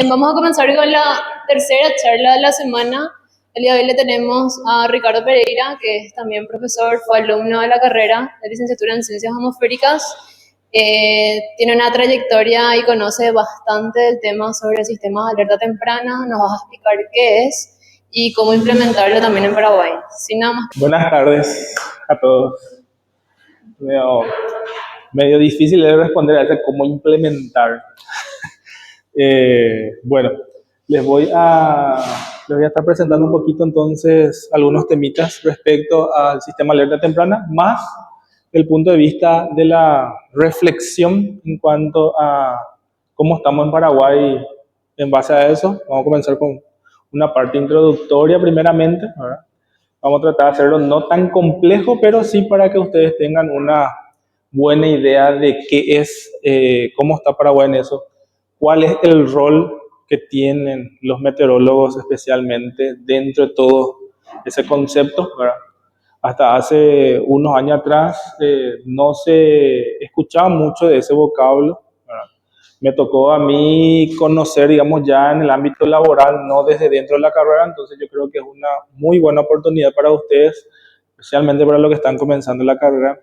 Vamos a comenzar con la tercera charla de la semana. El día de hoy le tenemos a Ricardo Pereira, que es también profesor, fue alumno de la carrera de licenciatura en Ciencias Atmosféricas. Tiene una trayectoria y conoce bastante el tema sobre sistemas de alerta temprana. Nos va a explicar qué es y cómo implementarlo también en Paraguay. Sin nada más. Buenas tardes a todos. Medio difícil de responder a eso, cómo implementar. Bueno, les voy a estar presentando un poquito entonces algunos temitas respecto al sistema de alerta temprana, más el punto de vista de la reflexión en cuanto a cómo estamos en Paraguay en base a eso. Vamos a comenzar con una parte introductoria primeramente, ¿verdad? Vamos a tratar de hacerlo no tan complejo, pero sí para que ustedes tengan una buena idea de qué es, cómo está Paraguay en eso, cuál es el rol que tienen los meteorólogos especialmente dentro de todo ese concepto, ¿verdad? Hasta hace unos años atrás no se escuchaba mucho de ese vocablo, ¿verdad? Me tocó a mí conocer, digamos, ya en el ámbito laboral, no desde dentro de la carrera, entonces yo creo que es una muy buena oportunidad para ustedes, especialmente para los que están comenzando la carrera,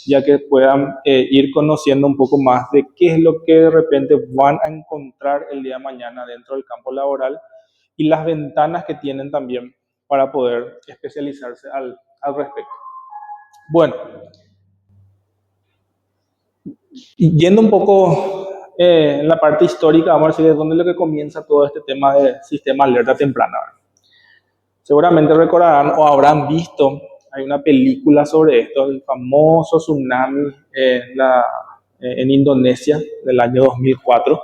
ya que puedan ir conociendo un poco más de qué es lo que de repente van a encontrar el día de mañana dentro del campo laboral y las ventanas que tienen también para poder especializarse al respecto. Bueno, yendo un poco en la parte histórica, vamos a decir de dónde es lo que comienza todo este tema de sistema de alerta temprana. Seguramente recordarán o habrán visto, hay una película sobre esto, el famoso tsunami en Indonesia del año 2004,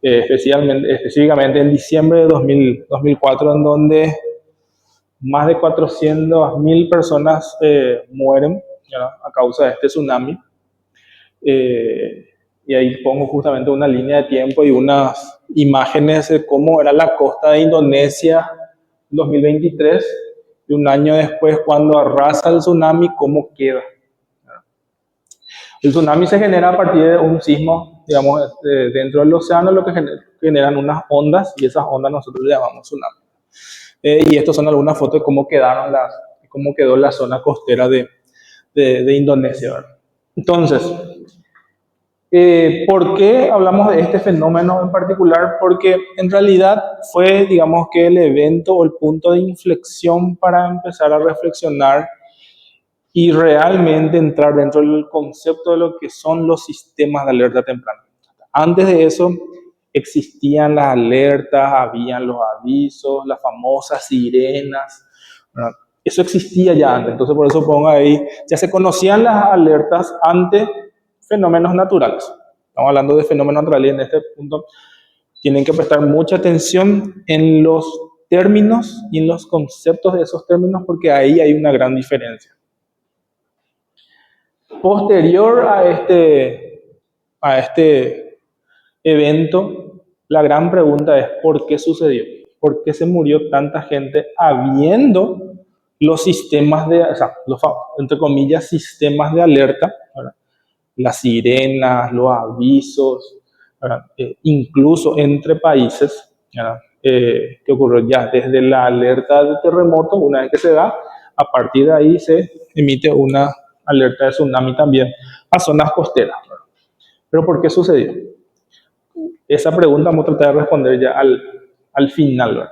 específicamente en diciembre de 2004, en donde más de 400.000 personas mueren, ¿verdad?, a causa de este tsunami. Y ahí pongo justamente una línea de tiempo y unas imágenes de cómo era la costa de Indonesia en 2023 y un año después cuando arrasa el tsunami, cómo queda. El tsunami se genera a partir de un sismo, digamos, dentro del océano, lo que generan unas ondas y esas ondas nosotros le llamamos tsunami. Y estas son algunas fotos de cómo quedó la zona costera de Indonesia, ¿verdad? Entonces, ¿por qué hablamos de este fenómeno en particular? Porque en realidad fue, digamos, que el evento o el punto de inflexión para empezar a reflexionar y realmente entrar dentro del concepto de lo que son los sistemas de alerta temprana. Antes de eso existían las alertas, habían los avisos, las famosas sirenas, ¿verdad? Eso existía ya antes, entonces por eso pongo ahí, ya se conocían las alertas ante fenómenos naturales. Estamos hablando de fenómenos naturales y en este punto tienen que prestar mucha atención en los términos y en los conceptos de esos términos porque ahí hay una gran diferencia. Posterior a este evento, la gran pregunta es ¿por qué sucedió? ¿Por qué se murió tanta gente habiendo los sistemas entre comillas, sistemas de alerta, ¿verdad?, las sirenas, los avisos, incluso entre países, que ocurrió ya desde la alerta de terremoto, una vez que se da, a partir de ahí se emite una alerta de tsunami también a zonas costeras, ¿verdad? ¿Pero por qué sucedió? Esa pregunta vamos a tratar de responder ya al final, ¿verdad?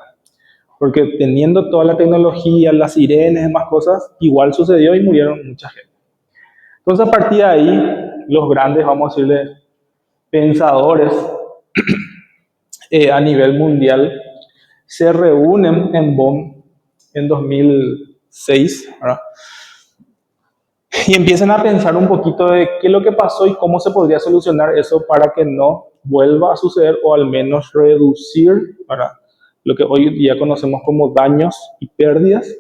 Porque teniendo toda la tecnología, las sirenas y demás cosas, igual sucedió y murieron mucha gente. Entonces a partir de ahí, los grandes, vamos a decirle, pensadores a nivel mundial se reúnen en Bonn en 2006, ¿verdad?, y empiezan a pensar un poquito de qué es lo que pasó y cómo se podría solucionar eso para que no vuelva a suceder o al menos reducir, ¿verdad?, lo que hoy día conocemos como daños y pérdidas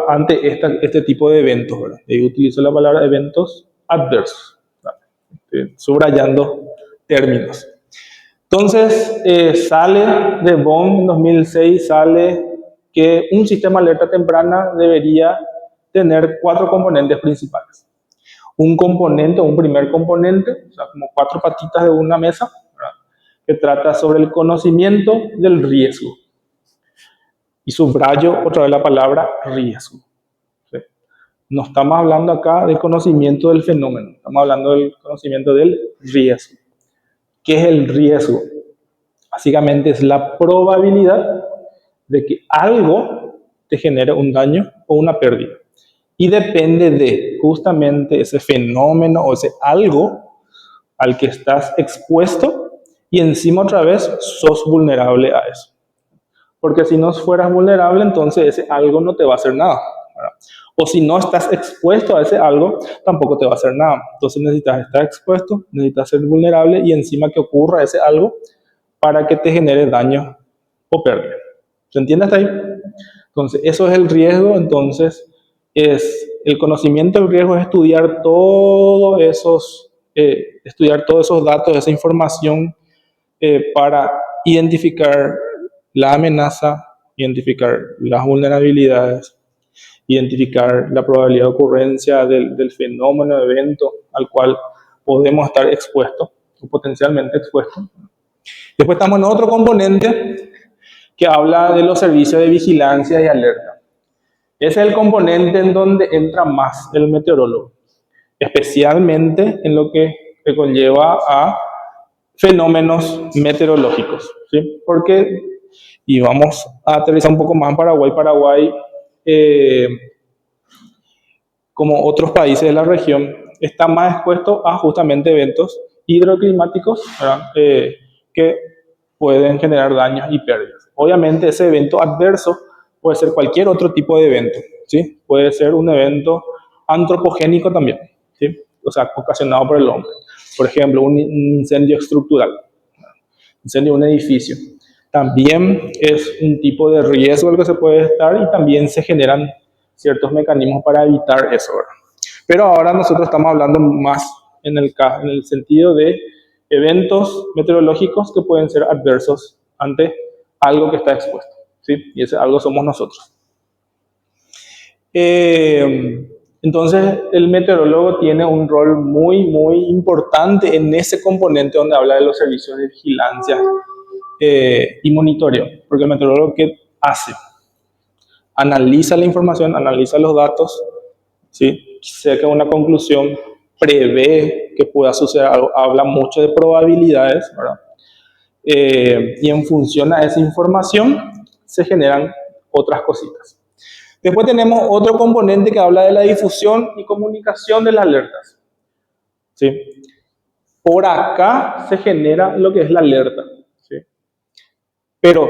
ante este tipo de eventos, ¿verdad? Y utilizo la palabra eventos adversos, subrayando términos. Entonces, sale de Bonn en 2006, sale que un sistema de alerta temprana debería tener 4 componentes principales. un componente, un primer componente, o sea, como cuatro patitas de una mesa, ¿verdad? Que trata sobre el conocimiento del riesgo. Y subrayo otra vez la palabra riesgo. ¿Sí? No estamos hablando acá de conocimiento del fenómeno, estamos hablando del conocimiento del riesgo. ¿Qué es el riesgo? Básicamente es la probabilidad de que algo te genere un daño o una pérdida. Y depende de justamente ese fenómeno o ese algo al que estás expuesto y encima otra vez sos vulnerable a eso. Porque si no fueras vulnerable, entonces ese algo no te va a hacer nada, ¿verdad? O si no estás expuesto a ese algo, tampoco te va a hacer nada. Entonces necesitas estar expuesto, necesitas ser vulnerable y encima que ocurra ese algo para que te genere daño o pérdida. ¿Se entiende hasta ahí? Entonces, eso es el riesgo. Entonces, el conocimiento del riesgo es estudiar todos esos datos, esa información para identificar la amenaza, identificar las vulnerabilidades, identificar la probabilidad de ocurrencia del fenómeno, evento al cual podemos estar expuestos o potencialmente expuestos. Después estamos en otro componente que habla de los servicios de vigilancia y alerta. Ese es el componente en donde entra más el meteorólogo, especialmente en lo que conlleva a fenómenos meteorológicos, ¿sí? Porque, y vamos a aterrizar un poco más en Paraguay, eh, como otros países de la región, está más expuesto a justamente eventos hidroclimáticos, ¿verdad? Que pueden generar daños y pérdidas. Obviamente ese evento adverso puede ser cualquier otro tipo de evento, ¿sí? Puede ser un evento antropogénico también, ¿sí? O sea, ocasionado por el hombre. Por ejemplo, un incendio estructural, incendio de un edificio. También es un tipo de riesgo al que se puede estar y también se generan ciertos mecanismos para evitar eso, ¿verdad? Pero ahora nosotros estamos hablando más en el sentido de eventos meteorológicos que pueden ser adversos ante algo que está expuesto, ¿sí? Y ese algo somos nosotros. Entonces, el meteorólogo tiene un rol muy, muy importante en ese componente donde habla de los servicios de vigilancia y monitoreo. Porque el meteorólogo, ¿qué hace? Analiza la información, analiza los datos, ¿sí? Saca una conclusión, prevé que pueda suceder algo, habla mucho de probabilidades, ¿verdad? Y en función a esa información se generan otras cositas. Después tenemos otro componente que habla de la difusión y comunicación de las alertas, ¿sí? Por acá se genera lo que es la alerta, ¿sí? Pero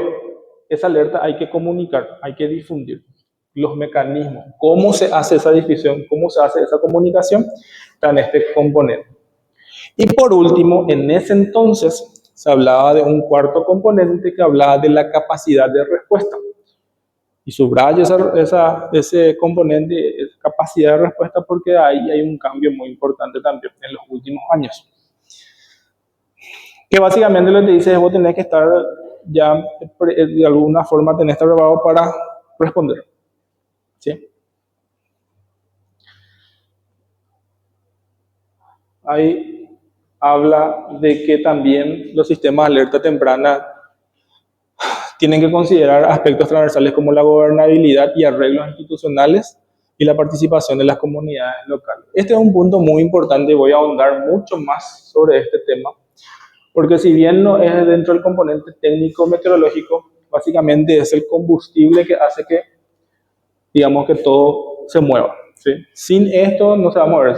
esa alerta hay que comunicar, hay que difundir los mecanismos, cómo se hace esa difusión, cómo se hace esa comunicación, está en este componente. Y por último, en ese entonces se hablaba de un cuarto componente que hablaba de la capacidad de respuesta. Y subrayo ese componente, esa capacidad de respuesta, porque ahí hay un cambio muy importante también en los últimos años. Que básicamente lo que te dice es vos tenés que estar ya, de alguna forma, tenés que estar preparado para responder, ¿sí? Ahí habla de que también los sistemas de alerta temprana tienen que considerar aspectos transversales como la gobernabilidad y arreglos institucionales y la participación de las comunidades locales. Este es un punto muy importante y voy a ahondar mucho más sobre este tema, porque si bien no es dentro del componente técnico meteorológico, básicamente es el combustible que hace que, digamos, que todo se mueva, ¿sí? Sin esto no se va a mover.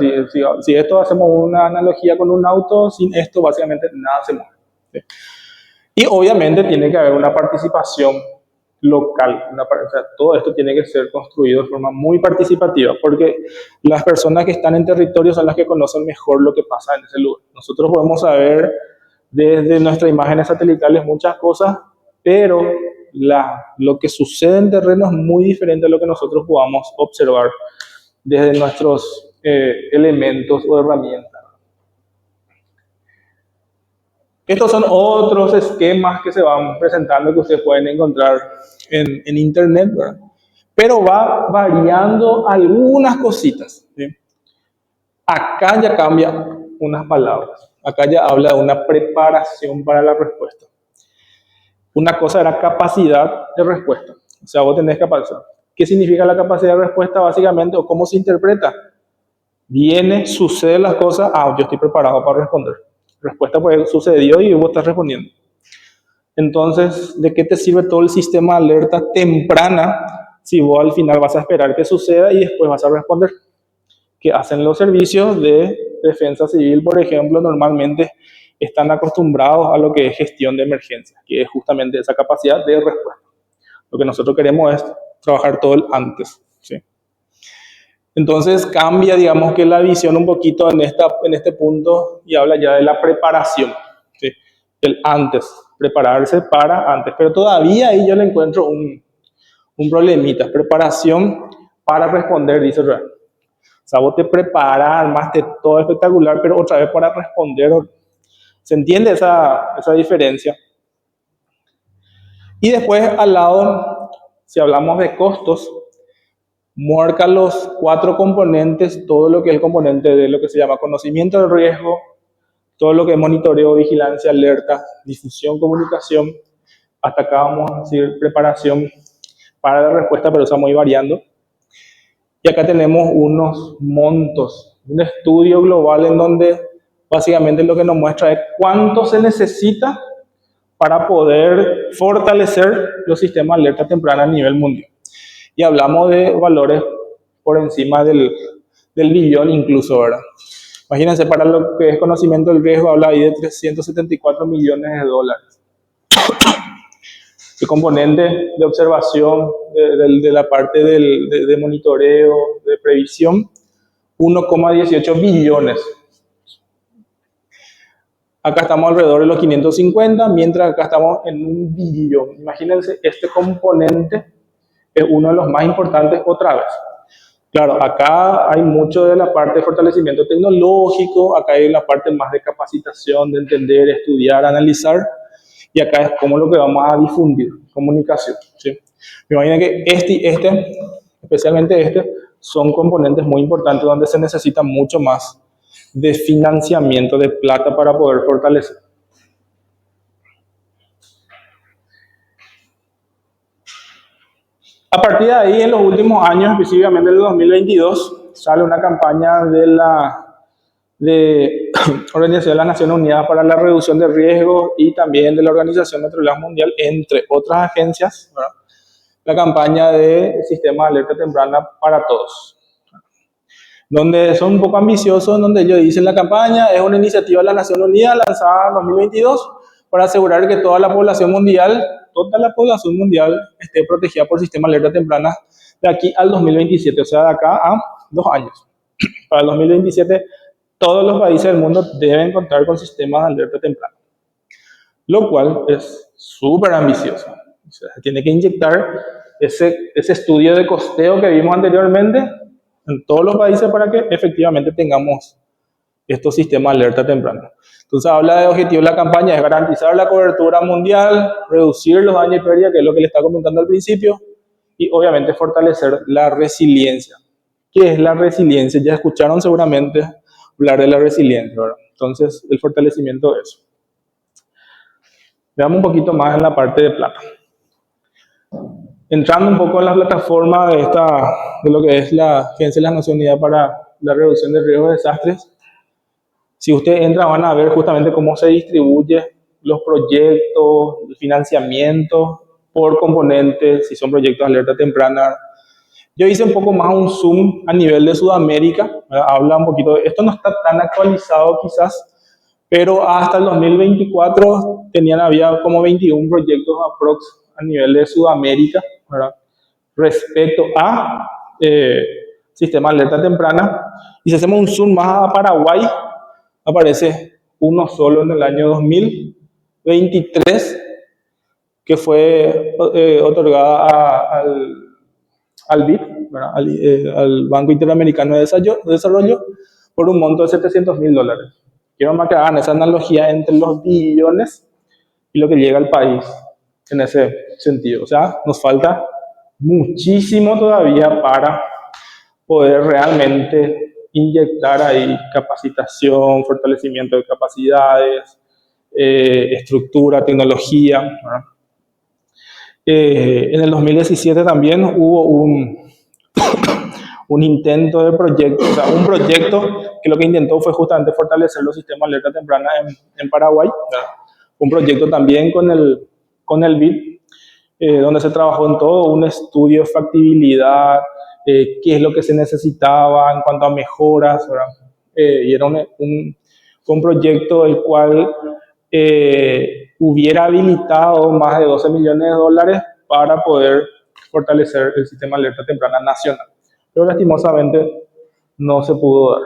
Si esto hacemos una analogía con un auto, sin esto básicamente nada se mueve, ¿sí? Y obviamente tiene que haber una participación local. O sea, todo esto tiene que ser construido de forma muy participativa, porque las personas que están en territorio son las que conocen mejor lo que pasa en ese lugar. Nosotros podemos saber desde nuestras imágenes satelitales muchas cosas, pero lo que sucede en terreno es muy diferente a lo que nosotros podamos observar desde nuestros elementos o herramientas. Estos son otros esquemas que se van presentando que ustedes pueden encontrar en internet, ¿verdad? Pero va variando algunas cositas, ¿sí? Acá ya cambia unas palabras. Acá ya habla de una preparación para la respuesta. Una cosa era capacidad de respuesta. O sea, vos tenés capacidad. ¿Qué significa la capacidad de respuesta básicamente o cómo se interpreta? Viene, sucede las cosas, yo estoy preparado para responder. Respuesta pues sucedió y vos estás respondiendo. Entonces, ¿de qué te sirve todo el sistema de alerta temprana si vos al final vas a esperar que suceda y después vas a responder? Que hacen los servicios de defensa civil, por ejemplo, normalmente están acostumbrados a lo que es gestión de emergencias, que es justamente esa capacidad de respuesta. Lo que nosotros queremos es trabajar todo el antes, ¿sí? Entonces cambia, digamos que la visión un poquito en este punto y habla ya de la preparación, ¿sí? El antes, prepararse para antes. Pero todavía ahí yo le encuentro un problemita, preparación para responder, dice Real. O sea, vos te preparas, armaste todo espectacular, pero otra vez para responder. ¿Se entiende esa diferencia? Y después al lado, si hablamos de costos, marca los 4 componentes, todo lo que es el componente de lo que se llama conocimiento del riesgo, todo lo que es monitoreo, vigilancia, alerta, difusión, comunicación. Hasta acá vamos a decir preparación para la respuesta, pero eso va muy variando. Y acá tenemos unos montos, un estudio global en donde básicamente lo que nos muestra es cuánto se necesita para poder fortalecer los sistemas de alerta temprana a nivel mundial. Y hablamos de valores por encima del billón incluso, ¿verdad? Imagínense, para lo que es conocimiento del riesgo, habla ahí de 374 millones de dólares. El componente de observación, de la parte de monitoreo, de previsión, 1,18 billones. Acá estamos alrededor de los 550, mientras acá estamos en 1 billón. Imagínense, este componente es uno de los más importantes otra vez. Claro, acá hay mucho de la parte de fortalecimiento tecnológico, acá hay la parte más de capacitación, de entender, estudiar, analizar, y acá es como lo que vamos a difundir, comunicación, ¿sí? Me imagino que especialmente son componentes muy importantes donde se necesita mucho más de financiamiento de plata para poder fortalecer. A partir de ahí, en los últimos años, específicamente en el 2022, sale una campaña de la Organización de las Naciones Unidas para la Reducción de Riesgos y también de la Organización Meteorológica Mundial, entre otras agencias, ¿verdad? La campaña de Sistema de Alerta Temprana para Todos, donde son un poco ambiciosos, donde ellos dicen la campaña es una iniciativa de las Naciones Unidas lanzada en 2022 para asegurar que toda la población mundial esté protegida por sistema de alerta temprana de aquí al 2027, o sea, de acá a 2 años. Para el 2027, todos los países del mundo deben contar con sistemas de alerta temprana, lo cual es súper ambicioso. O sea, se tiene que inyectar ese estudio de costeo que vimos anteriormente en todos los países para que efectivamente tengamos estos sistemas de alerta temprana. Entonces habla de objetivo de la campaña, es garantizar la cobertura mundial, reducir los daños y pérdidas, que es lo que le está comentando al principio, y obviamente fortalecer la resiliencia. ¿Qué es la resiliencia? Ya escucharon seguramente hablar de la resiliencia, ¿verdad? Entonces, el fortalecimiento de eso. Veamos un poquito más en la parte de plata. Entrando un poco en la plataforma de lo que es la Agencia de las Naciones Unidas para la Reducción de Riesgos de Desastres, si ustedes entran van a ver justamente cómo se distribuye los proyectos, el financiamiento por componentes, si son proyectos de alerta temprana. Yo hice un poco más un zoom a nivel de Sudamérica, habla un poquito, esto no está tan actualizado quizás, pero hasta el 2024 había como 21 proyectos aprox a nivel de Sudamérica, ¿verdad? Respecto a sistema de alerta temprana. Y si hacemos un zoom más a Paraguay, aparece uno solo en el año 2023, que fue otorgada al BID, al Banco Interamericano de Desarrollo, por un monto de $700,000. Quiero más que hagan esa analogía entre los billones y lo que llega al país en ese sentido. O sea, nos falta muchísimo todavía para poder realmente inyectar ahí capacitación, fortalecimiento de capacidades, estructura, tecnología, ¿verdad? En el 2017 también hubo un intento de proyecto, o sea, un proyecto que lo que intentó fue justamente fortalecer los sistemas de alerta temprana en Paraguay, ¿verdad? Un proyecto también con el BID, donde se trabajó en todo un estudio de factibilidad, qué es lo que se necesitaba en cuanto a mejoras, ¿verdad? Y era fue un proyecto el cual hubiera habilitado más de 12 millones de dólares para poder fortalecer el sistema de alerta temprana nacional. Pero lastimosamente no se pudo dar.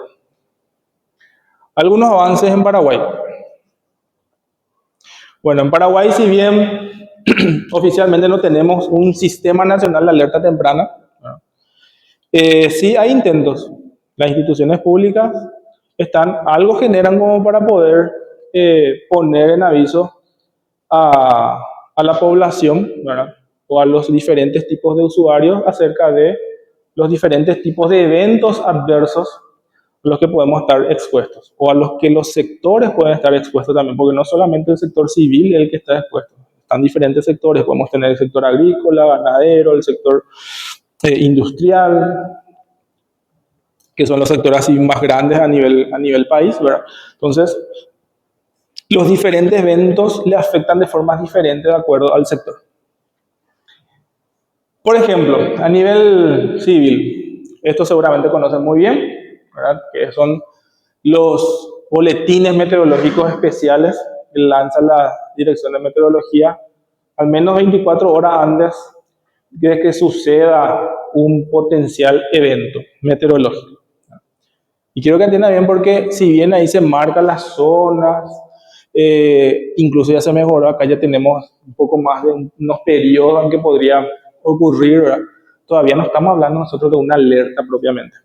Algunos avances en Paraguay. Bueno, en Paraguay, si bien oficialmente no tenemos un sistema nacional de alerta temprana, ¿no? Sí hay intentos. Las instituciones públicas algo generan como para poder poner en aviso a la población, ¿verdad? O a los diferentes tipos de usuarios acerca de los diferentes tipos de eventos adversos a los que podemos estar expuestos, o a los que los sectores pueden estar expuestos también, porque no solamente el sector civil es el que está expuesto, están diferentes sectores, podemos tener el sector agrícola, ganadero, el sector industrial, que son los sectores así más grandes a nivel país, ¿verdad? Entonces, los diferentes eventos le afectan de formas diferentes de acuerdo al sector. Por ejemplo, a nivel civil, esto seguramente conocen muy bien, ¿verdad? Que son los boletines meteorológicos especiales que lanza la Dirección de Meteorología al menos 24 horas antes de que suceda un potencial evento meteorológico. Y quiero que entiendan bien porque si bien ahí se marcan las zonas, incluso ya se mejoró, acá ya tenemos un poco más de unos periodos en que podría ocurrir, ¿verdad? Todavía no estamos hablando nosotros de una alerta propiamente,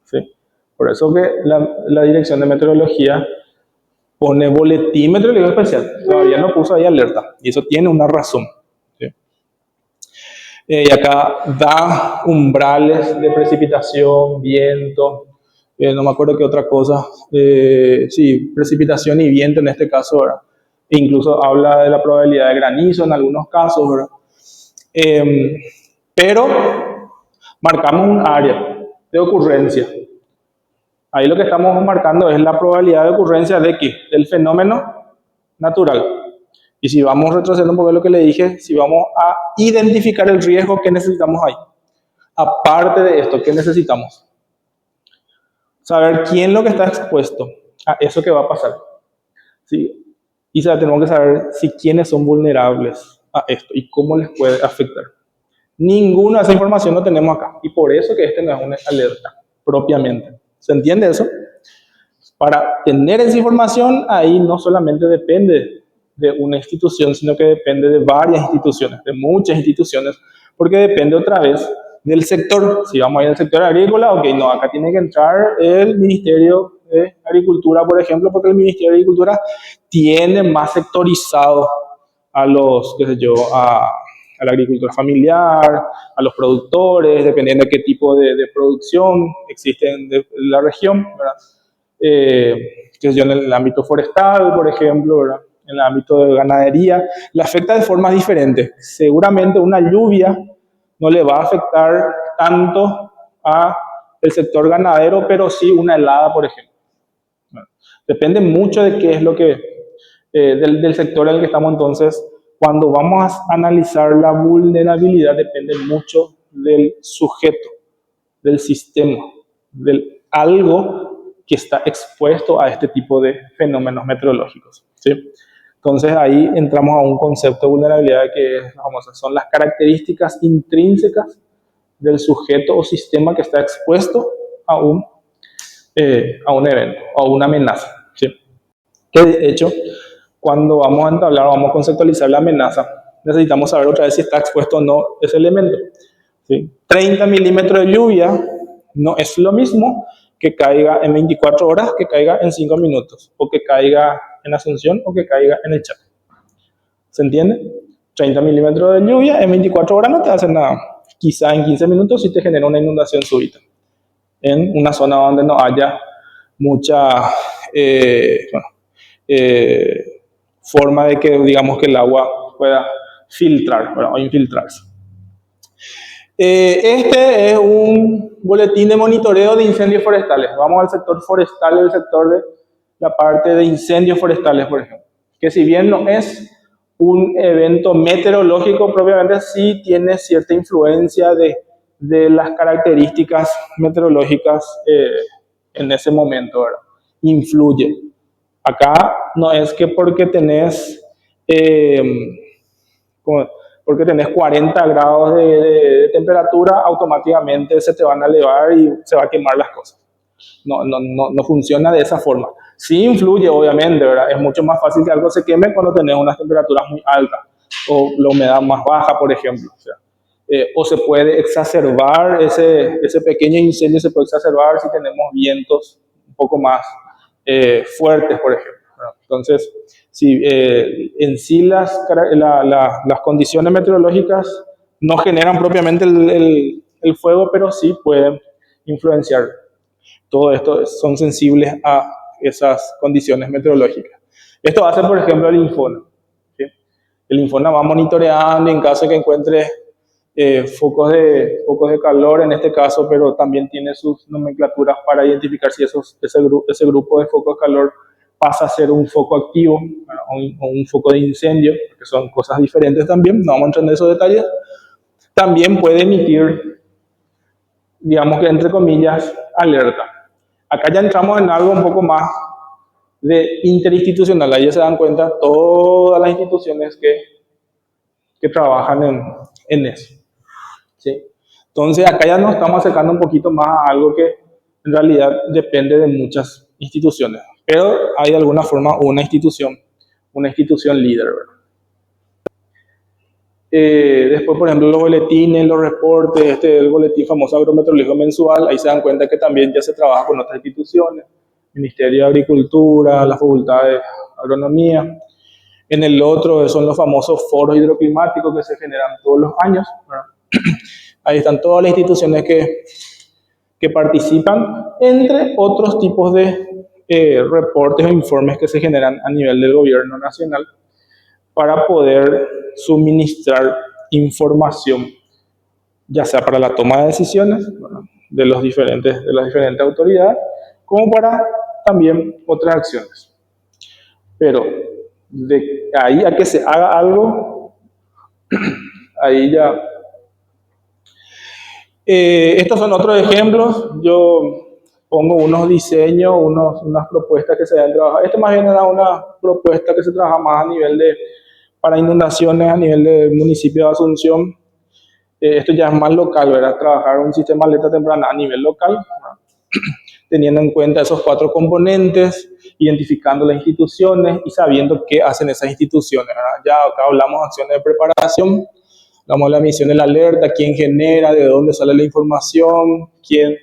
¿sí? Por eso que la Dirección de Meteorología pone boletín meteorológico especial, todavía no puso ahí alerta, y eso tiene una razón, ¿sí? Y acá da umbrales de precipitación, viento, no me acuerdo qué otra cosa, sí, precipitación y viento en este caso, ¿verdad? E incluso habla de la probabilidad de granizo en algunos casos, ¿verdad? Pero marcamos un área de ocurrencia. Ahí lo que estamos marcando es la probabilidad de ocurrencia de ¿qué? Del fenómeno natural. Y si vamos retrocediendo un poco lo que le dije, si vamos a identificar el riesgo que necesitamos ahí. Aparte de esto, ¿qué necesitamos? Saber quién es lo que está expuesto a eso que va a pasar, ¿sí? Y tenemos que saber si quiénes son vulnerables a esto y cómo les puede afectar. Ninguna de esa información lo tenemos acá. Y por eso que no es una alerta propiamente. ¿Se entiende eso? Para tener esa información, ahí no solamente depende de una institución, sino que depende de varias instituciones, de muchas instituciones, porque depende otra vez del sector. Si vamos a ir al sector agrícola, ok, no, acá tiene que entrar el Ministerio de Agricultura, por ejemplo, porque el Ministerio de Agricultura tiene más sectorizado a los, qué sé yo, a la agricultura familiar, a los productores, dependiendo de qué tipo de producción existe en la región, ¿verdad? Que yo en el ámbito forestal, por ejemplo, ¿verdad? En el ámbito de ganadería, le afecta de formas diferentes. Seguramente una lluvia no le va a afectar tanto a el sector ganadero, pero sí una helada, por ejemplo. Bueno, depende mucho de qué es lo que, del sector en el que estamos. Entonces, cuando vamos a analizar la vulnerabilidad, depende mucho del sujeto, del sistema, del algo que está expuesto a este tipo de fenómenos meteorológicos, ¿sí? Entonces ahí entramos a un concepto de vulnerabilidad que son las características intrínsecas del sujeto o sistema que está expuesto a un evento o a una amenaza, ¿sí? Que de hecho, cuando vamos a entablar o vamos a conceptualizar la amenaza, necesitamos saber otra vez si está expuesto o no ese elemento, ¿sí? 30 milímetros de lluvia no es lo mismo que caiga en 24 horas, que caiga en 5 minutos, o que caiga en Asunción, o que caiga en el Chaco. ¿Se entiende? 30 milímetros de lluvia en 24 horas no te hace nada. Quizá en 15 minutos sí te genera una inundación súbita. en una zona donde no haya mucha forma de que, digamos, que el agua pueda filtrar, ¿verdad? O infiltrarse. Este es un boletín de monitoreo de incendios forestales. Vamos al sector forestal, el sector de la parte de incendios forestales, por ejemplo. Que si bien no es un evento meteorológico propiamente, sí tiene cierta influencia de las características meteorológicas en ese momento, ¿verdad? Influye. Acá no es que porque tenés 40 grados de temperatura, automáticamente se te van a elevar y se va a quemar las cosas. No funciona de esa forma. Sí influye, obviamente, ¿verdad? Es mucho más fácil que algo se queme cuando tenés unas temperaturas muy altas o la humedad más baja, por ejemplo. O se puede exacerbar, ese pequeño incendio se puede exacerbar si tenemos vientos un poco más fuertes, por ejemplo, ¿verdad? Entonces, si en sí las condiciones meteorológicas no generan propiamente el fuego, pero sí pueden influenciar. Todo esto son sensibles a esas condiciones meteorológicas. Esto hace, por ejemplo, el Infona, ¿sí? El Infona va monitoreando en caso de que encuentre focos de calor en este caso, pero también tiene sus nomenclaturas para identificar si ese grupo de focos de calor pasa a ser un foco activo o un foco de incendio, que son cosas diferentes también, no vamos a entrar en esos detalles. También puede emitir, digamos que entre comillas, alerta. Acá ya entramos en algo un poco más de interinstitucional. Ahí ya se dan cuenta todas las instituciones que trabajan en eso, ¿sí? Entonces acá ya nos estamos acercando un poquito más a algo que en realidad depende de muchas instituciones, pero hay de alguna forma una institución líder, ¿verdad? Después, por ejemplo, los boletines, los reportes, el boletín famoso agrometeorológico mensual, ahí se dan cuenta que también ya se trabaja con otras instituciones, Ministerio de Agricultura, la Facultad de Agronomía. En el otro son los famosos foros hidroclimáticos que se generan todos los años, ¿verdad? Ahí están todas las instituciones que participan, entre otros tipos de reportes o informes que se generan a nivel del gobierno nacional para poder suministrar información, ya sea para la toma de decisiones, ¿verdad?, de las diferentes autoridades, como para también otras acciones. Pero de ahí a que se haga algo, ahí ya. Estos son otros ejemplos. Yo pongo unos diseños, unas propuestas que se deben trabajar. Este más bien era una propuesta que se trabaja más a nivel para inundaciones a nivel del municipio de Asunción. Esto ya es más local, ¿verdad? Trabajar un sistema de alerta temprana a nivel local, ¿verdad?, teniendo en cuenta esos 4 componentes, identificando las instituciones y sabiendo qué hacen esas instituciones, ¿verdad? Ya acá hablamos de acciones de preparación, hablamos de la emisión de la alerta, quién genera, de dónde sale la información, quién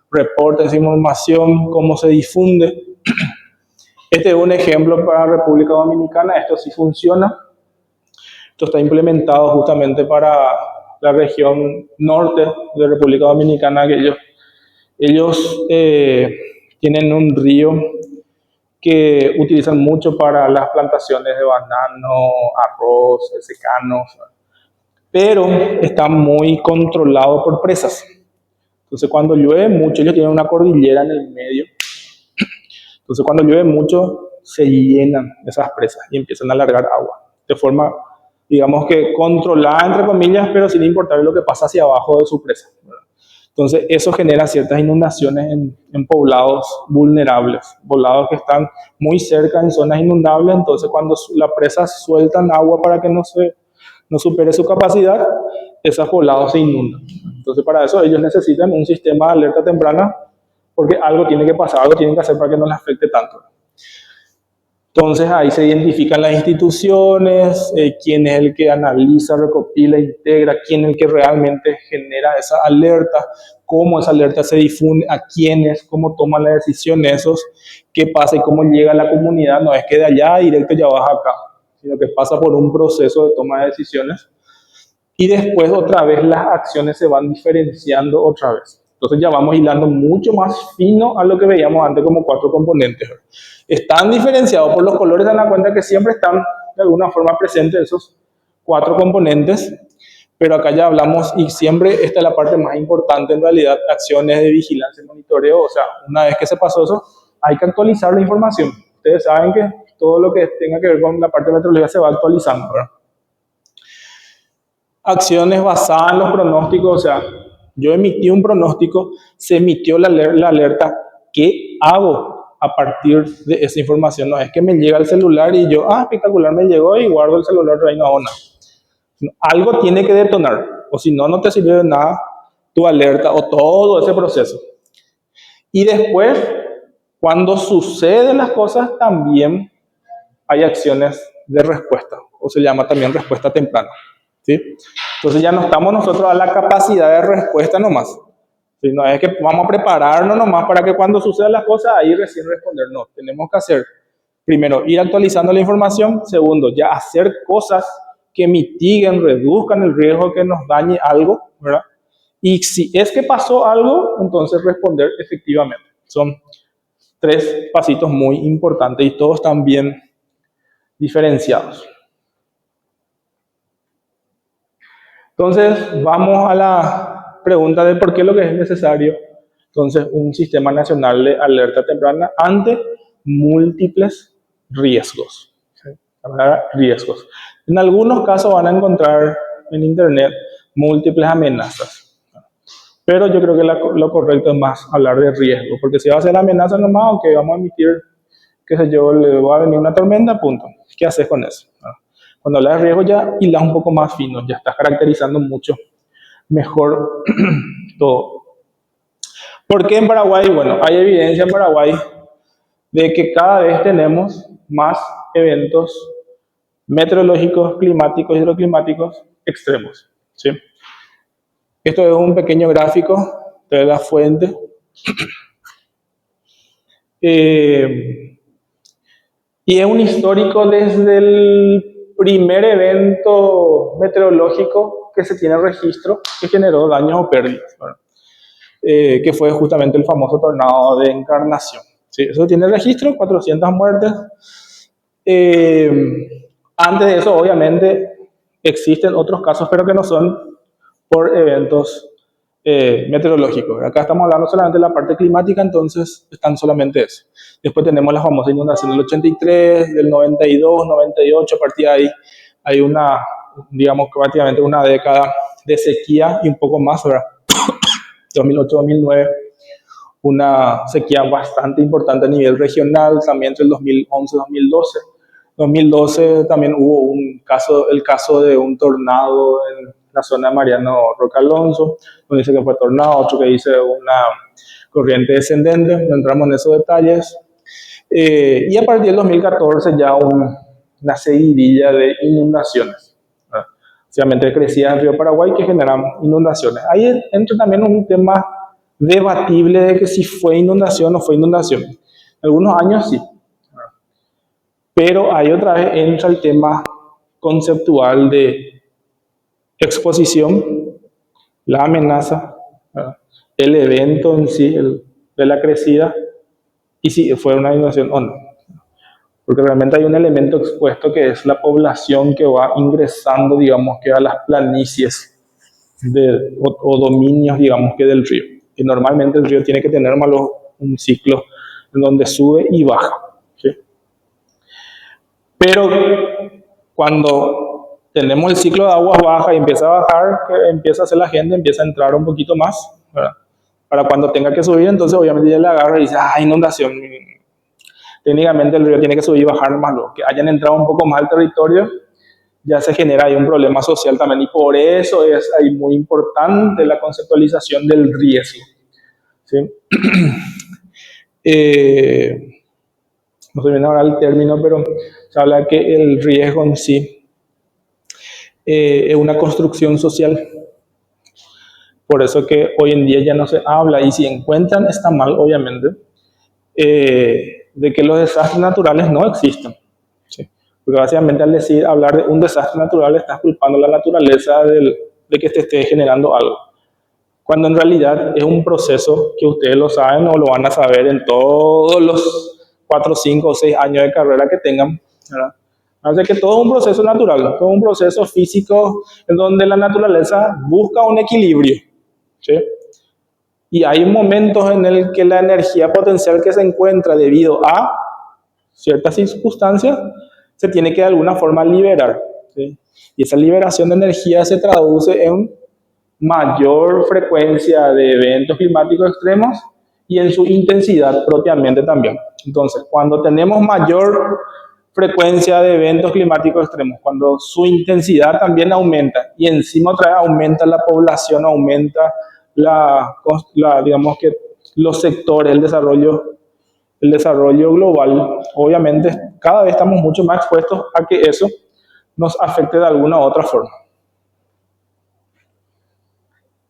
reporta esa información, cómo se difunde. Este es un ejemplo para República Dominicana. Esto sí funciona. Esto está implementado justamente para la región norte de República Dominicana, que ellos tienen un río que utilizan mucho para las plantaciones de banano, arroz, secanos, pero está muy controlado por presas. Entonces cuando llueve mucho, ellos tienen una cordillera en el medio, entonces cuando llueve mucho se llenan esas presas y empiezan a largar agua de forma, digamos que controlada, entre comillas, pero sin importar lo que pasa hacia abajo de su presa, ¿verdad? Entonces eso genera ciertas inundaciones en poblados vulnerables, poblados que están muy cerca en zonas inundables. Entonces cuando las presas sueltan agua para que no supere su capacidad, esos poblados se inundan. Entonces para eso ellos necesitan un sistema de alerta temprana, porque algo tiene que pasar, algo tienen que hacer para que no les afecte tanto. Entonces ahí se identifican las instituciones, quién es el que analiza, recopila, integra, quién es el que realmente genera esa alerta, cómo esa alerta se difunde, a quiénes, cómo toman la decisión esos, qué pasa y cómo llega a la comunidad. No es que de allá directo ya baja acá, sino que pasa por un proceso de toma de decisiones y después otra vez las acciones se van diferenciando otra vez. Entonces ya vamos hilando mucho más fino a lo que veíamos antes como 4 componentes. Están diferenciados por los colores, dan cuenta que siempre están de alguna forma presentes esos 4 componentes, pero acá ya hablamos, y siempre esta es la parte más importante en realidad, acciones de vigilancia y monitoreo. O sea, una vez que se pasó eso, hay que actualizar la información. Ustedes saben que todo lo que tenga que ver con la parte de meteorología se va actualizando, ¿verdad? Acciones basadas en los pronósticos, o sea, yo emití un pronóstico, se emitió la alerta, ¿qué hago a partir de esa información? No es que me llega el celular y yo, espectacular, me llegó y guardo el celular, ahí no hago nada. Algo tiene que detonar, o si no, no te sirve de nada tu alerta o todo ese proceso. Y después, cuando suceden las cosas, también hay acciones de respuesta, o se llama también respuesta temprana, ¿sí? Entonces ya no estamos nosotros a la capacidad de respuesta nomás, ¿sí? No es que vamos a prepararnos nomás para que cuando sucedan las cosas, ahí recién responder. No, tenemos que hacer, primero, ir actualizando la información. Segundo, ya hacer cosas que mitiguen, reduzcan el riesgo que nos dañe algo, ¿verdad? Y si es que pasó algo, entonces responder efectivamente. Son 3 pasitos muy importantes y todos están bien diferenciados. Entonces, vamos a la pregunta de por qué lo que es necesario, entonces, un sistema nacional de alerta temprana ante múltiples riesgos. ¿Sí? La palabra riesgos. En algunos casos van a encontrar en internet múltiples amenazas, pero yo creo que lo correcto es más hablar de riesgo, porque si va a ser amenaza nomás, ok, vamos a emitir, qué sé yo, le va a venir una tormenta, punto. ¿Qué haces con eso? Cuando hablas de riesgo ya hilas un poco más fino, ya estás caracterizando mucho mejor todo. ¿Por qué en Paraguay? Bueno, hay evidencia en Paraguay de que cada vez tenemos más eventos meteorológicos, climáticos, hidroclimáticos extremos, ¿sí? Esto es un pequeño gráfico de la fuente. Y es un histórico desde el primer evento meteorológico que se tiene registro que generó daños o pérdidas, ¿verdad? Que fue justamente el famoso tornado de Encarnación. ¿Sí? Eso tiene registro, 400 muertes. Antes de eso, obviamente, existen otros casos, pero que no son por eventos meteorológicos. Acá estamos hablando solamente de la parte climática, entonces están solamente eso. Después tenemos la famosa inundación del 83, del 92, 98, a partir de ahí hay una, digamos, prácticamente una década de sequía y un poco más, ¿verdad? 2008-2009, una sequía bastante importante a nivel regional, también entre el 2011-2012. 2012 también hubo el caso de un tornado en la zona de Mariano Roca Alonso, uno dice que fue tornado, otro que dice una corriente descendente, no entramos en esos detalles. Y a partir del 2014 ya una seguidilla de inundaciones, especialmente crecidas en el río Paraguay que generan inundaciones. Ahí entra también un tema debatible de que si fue inundación o fue inundación. En algunos años sí, pero ahí otra vez entra el tema conceptual de exposición, la amenaza, ¿verdad? El evento en sí, de la crecida, y si fue una inundación o no. Porque realmente hay un elemento expuesto que es la población que va ingresando, digamos, que a las planicies o dominios, digamos, que del río. Y normalmente el río tiene que tener un ciclo en donde sube y baja, ¿sí? Pero cuando tenemos el ciclo de aguas bajas y empieza a bajar, que empieza a hacer la gente, empieza a entrar un poquito más, ¿verdad? Para cuando tenga que subir, entonces obviamente ya le agarra y dice, inundación. Técnicamente el río tiene que subir y bajar más. Lo que hayan entrado un poco más al territorio, ya se genera ahí un problema social también. Y por eso es ahí muy importante la conceptualización del riesgo, ¿sí? No sé bien ahora el término, pero se habla que el riesgo en sí es una construcción social. Por eso que hoy en día ya no se habla, y si encuentran está mal, obviamente, de que los desastres naturales no existen, ¿sí? Porque básicamente al hablar de un desastre natural estás culpando a la naturaleza de que te esté generando algo. cuando en realidad es un proceso que ustedes lo saben o lo van a saber en todos los 4, 5 o 6 años de carrera que tengan, ¿verdad? Así que todo es un proceso natural, todo un proceso físico en donde la naturaleza busca un equilibrio, ¿sí? Y hay momentos en el que la energía potencial que se encuentra debido a ciertas circunstancias se tiene que de alguna forma liberar, ¿sí? Y esa liberación de energía se traduce en mayor frecuencia de eventos climáticos extremos y en su intensidad propiamente también. Entonces, cuando tenemos mayor frecuencia de eventos climáticos extremos, cuando su intensidad también aumenta y encima otra vez aumenta la población, aumenta digamos que los sectores, el desarrollo global, obviamente cada vez estamos mucho más expuestos a que eso nos afecte de alguna u otra forma.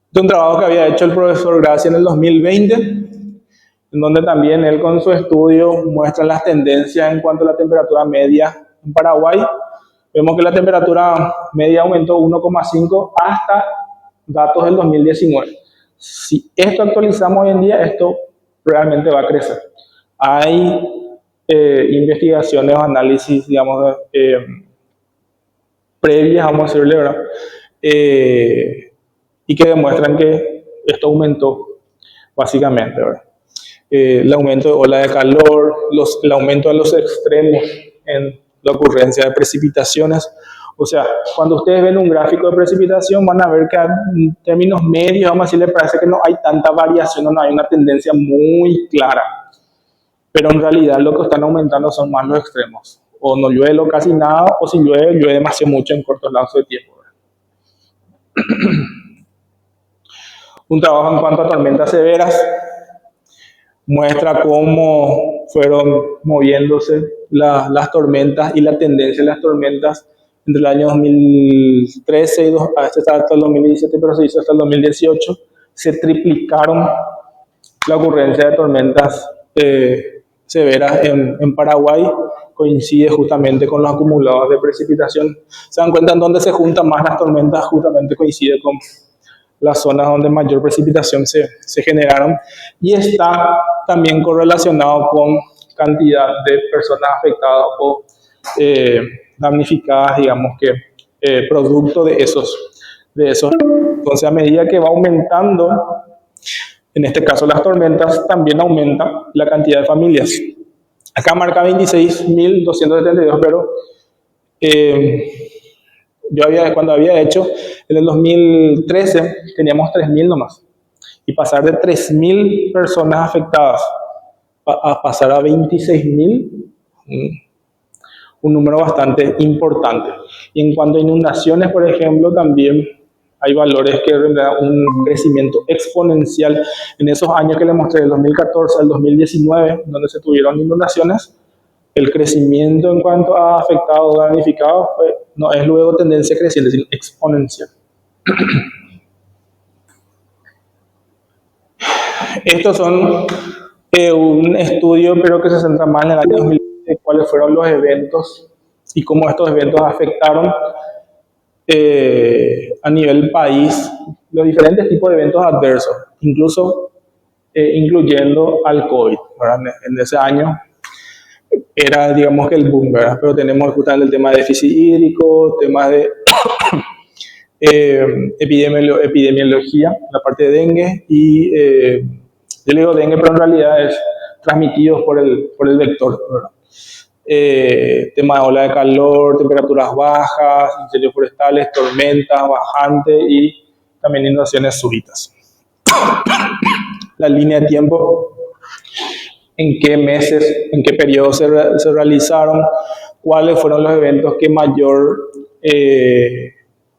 De un trabajo que había hecho el profesor Gracia en el 2020, en donde también él con su estudio muestra las tendencias en cuanto a la temperatura media en Paraguay. Vemos que la temperatura media aumentó 1,5 hasta datos del 2019. Si esto actualizamos hoy en día, esto realmente va a crecer. Hay investigaciones o análisis, digamos, previas, vamos a decirle, ¿verdad? Y que demuestran que esto aumentó básicamente, ¿verdad? El aumento de ola de calor, el aumento de los extremos en la ocurrencia de precipitaciones. O sea, cuando ustedes ven un gráfico de precipitación van a ver que en términos medios, vamos a decirle, parece que no hay tanta variación, no hay una tendencia muy clara. Pero en realidad lo que están aumentando son más los extremos. O no llueve casi nada, o si llueve, llueve demasiado mucho en cortos lapsos de tiempo. Un trabajo en cuanto a tormentas severas muestra cómo fueron moviéndose las tormentas y la tendencia de las tormentas entre el año 2013 y hasta el 2017, pero se hizo hasta el 2018. Se triplicaron la ocurrencia de tormentas severas en Paraguay. Coincide justamente con los acumulados de precipitación. Se dan cuenta en dónde se juntan más las tormentas, justamente coincide con las zonas donde mayor precipitación se generaron, y está también correlacionado con cantidad de personas afectadas o damnificadas, digamos que producto de esos. Entonces, a medida que va aumentando, en este caso las tormentas, también aumenta la cantidad de familias. Acá marca 26.272, pero cuando había hecho en el 2013 teníamos 3.000 nomás, y pasar de 3.000 personas afectadas a pasar a 26.000, un número bastante importante. Y en cuanto a inundaciones, por ejemplo, también hay valores que representan un crecimiento exponencial. En esos años que les mostré, del 2014 al 2019, donde se tuvieron inundaciones, el crecimiento en cuanto a afectados o damnificados no es luego tendencia creciente, sino exponencial. Estos son un estudio, pero que se centra más en el año 2020, cuáles fueron los eventos y cómo estos eventos afectaron a nivel país los diferentes tipos de eventos adversos, incluso incluyendo al COVID, ¿verdad? En ese año era, digamos que el boom, ¿verdad? Pero tenemos justamente el tema de déficit hídrico, temas de epidemiología, la parte de dengue, y yo le digo dengue, pero en realidad es transmitido por el vector, ¿verdad? Tema de ola de calor, temperaturas bajas, incendios forestales, tormentas bajantes y también inundaciones súbitas. La línea de tiempo, en qué meses, en qué periodos se realizaron, cuáles fueron los eventos que mayor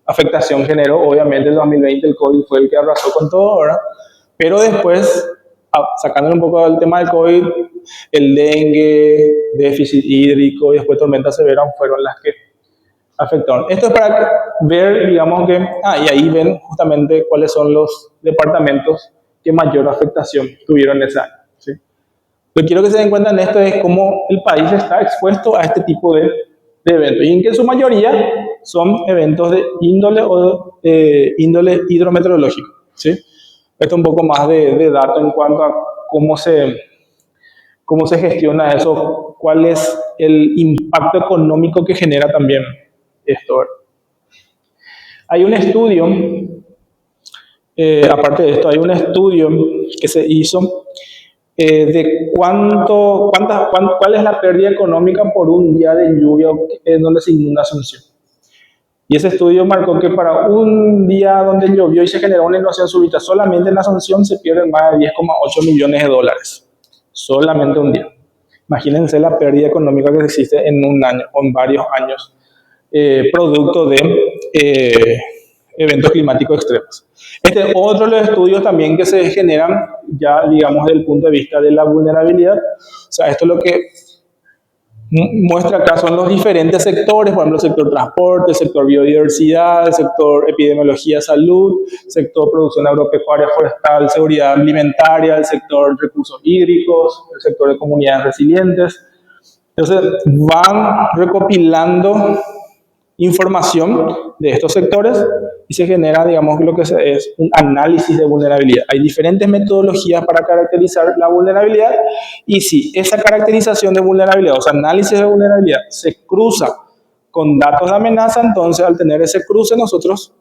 afectación generó. Obviamente el 2020 el COVID fue el que arrasó con todo, ¿verdad? Pero después, sacando un poco del tema del COVID, el dengue, déficit hídrico y después tormentas severas fueron las que afectaron. Esto es para ver, digamos que, y ahí ven justamente cuáles son los departamentos que mayor afectación tuvieron ese año, ¿sí? Lo que quiero que se den cuenta en esto es cómo el país está expuesto a este tipo de eventos, y en que en su mayoría son eventos de índole hidrometeorológico, ¿sí? Esto un poco más de dato en cuanto a cómo se gestiona eso, cuál es el impacto económico que genera también esto. Hay un estudio, aparte de esto, hay un estudio que se hizo de cuál es la pérdida económica por un día de lluvia en donde se inunda Asunción. Y ese estudio marcó que para un día donde llovió y se generó una inundación súbita, solamente en Asunción se pierden más de 10,8 millones de dólares. Solamente un día. Imagínense la pérdida económica que existe en un año o en varios años, producto de eventos climáticos extremos. Este es otro de los estudios también que se generan ya, digamos, desde el punto de vista de la vulnerabilidad. O sea, esto es lo que muestra acá son los diferentes sectores, por ejemplo, el sector transporte, el sector biodiversidad, el sector epidemiología, salud, sector producción agropecuaria, forestal, seguridad alimentaria, el sector recursos hídricos, el sector de comunidades resilientes. Entonces, van recopilando información de estos sectores y se genera, digamos, lo que es un análisis de vulnerabilidad. Hay diferentes metodologías para caracterizar la vulnerabilidad y si esa caracterización de vulnerabilidad, o sea, análisis de vulnerabilidad, se cruza con datos de amenaza, entonces al tener ese cruce nosotros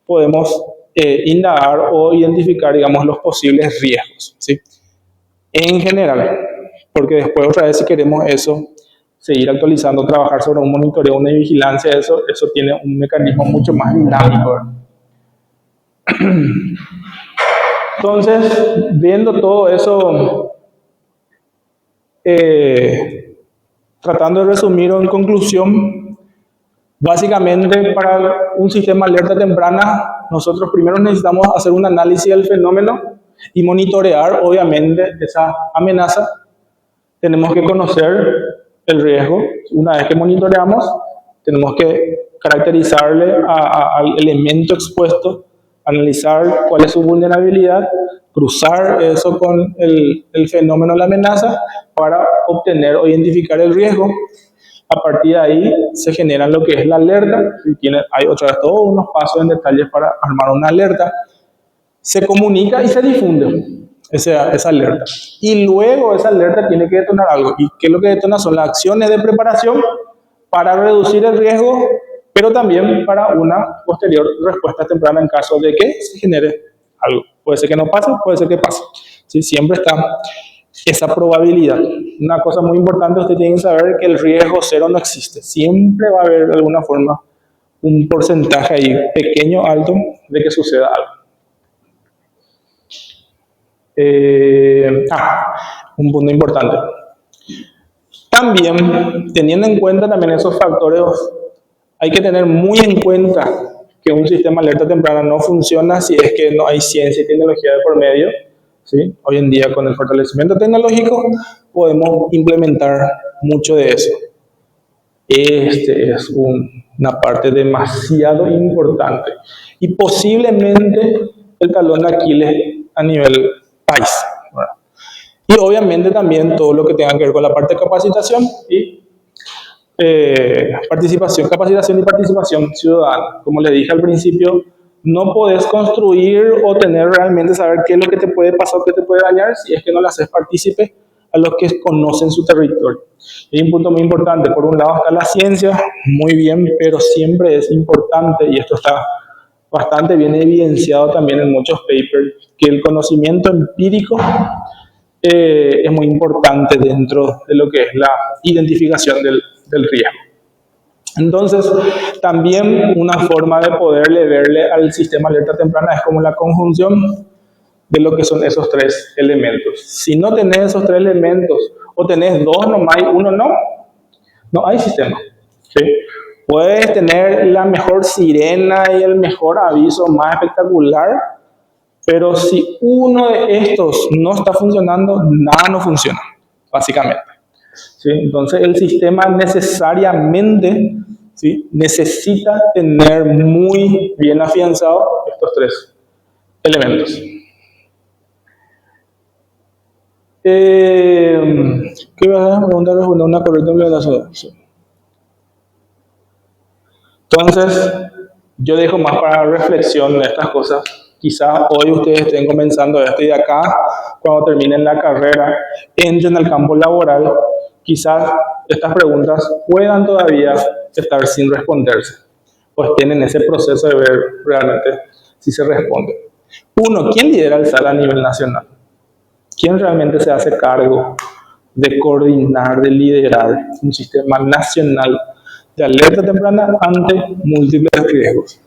podemos indagar o identificar, digamos, los posibles riesgos, ¿sí? En general, porque después otra vez si queremos eso, seguir actualizando, trabajar sobre un monitoreo, una vigilancia, eso tiene un mecanismo mucho más dinámico. Entonces, viendo todo eso, tratando de resumir en conclusión, básicamente para un sistema de alerta temprana, nosotros primero necesitamos hacer un análisis del fenómeno y monitorear, obviamente, esa amenaza. Tenemos que conocer el riesgo. Una vez que monitoreamos, tenemos que caracterizarle al elemento expuesto, analizar cuál es su vulnerabilidad, cruzar eso con el fenómeno de la amenaza para obtener o identificar el riesgo. A partir de ahí se genera lo que es la alerta. Hay otra vez todos unos pasos en detalle para armar una alerta. Se comunica y se difunde esa alerta. Y luego esa alerta tiene que detonar algo. ¿Y qué es lo que detona? Son las acciones de preparación para reducir el riesgo, pero también para una posterior respuesta temprana en caso de que se genere algo. Puede ser que no pase, puede ser que pase. ¿Sí? Siempre está esa probabilidad. Una cosa muy importante, ustedes tienen que saber que el riesgo cero no existe. Siempre va a haber de alguna forma un porcentaje ahí pequeño, alto, de que suceda algo. Un punto importante. También, teniendo en cuenta también esos factores, hay que tener muy en cuenta que un sistema de alerta temprana no funciona si es que no hay ciencia y tecnología de por medio. ¿Sí? Hoy en día, con el fortalecimiento tecnológico, podemos implementar mucho de eso. Este es una parte demasiado importante y posiblemente el talón de Aquiles a nivel país, ¿verdad? Y obviamente también todo lo que tenga que ver con la parte de capacitación y capacitación y participación ciudadana. Como le dije al principio, no podés construir o tener realmente saber qué es lo que te puede pasar, qué te puede dañar, si es que no le haces partícipe a los que conocen su territorio. Y un punto muy importante, por un lado está la ciencia, muy bien, pero siempre es importante, y esto está bastante bien evidenciado también en muchos papers, que el conocimiento empírico es muy importante dentro de lo que es la identificación del riesgo. Entonces, también una forma de poderle verle al sistema de alerta temprana es como la conjunción de lo que son esos tres elementos. Si no tenés esos tres elementos, o tenés dos nomás y uno no hay sistema. ¿Sí? Puedes tener la mejor sirena y el mejor aviso más espectacular, pero si uno de estos no está funcionando, nada no funciona, básicamente. ¿Sí? Entonces el sistema necesariamente, ¿sí?, necesita tener muy bien afianzados estos tres elementos. ¿Qué vas a preguntar? Una correcta implementación. Sí. Entonces, yo dejo más para reflexión de estas cosas. Quizás hoy ustedes estén comenzando esto y de acá, cuando terminen la carrera, entren al campo laboral, quizás estas preguntas puedan todavía estar sin responderse o estén en ese proceso de ver realmente si se responde. Uno, ¿quién lidera el SAL a nivel nacional? ¿Quién realmente se hace cargo de coordinar, de liderar un sistema nacional de alerta temprana ante múltiples riesgos?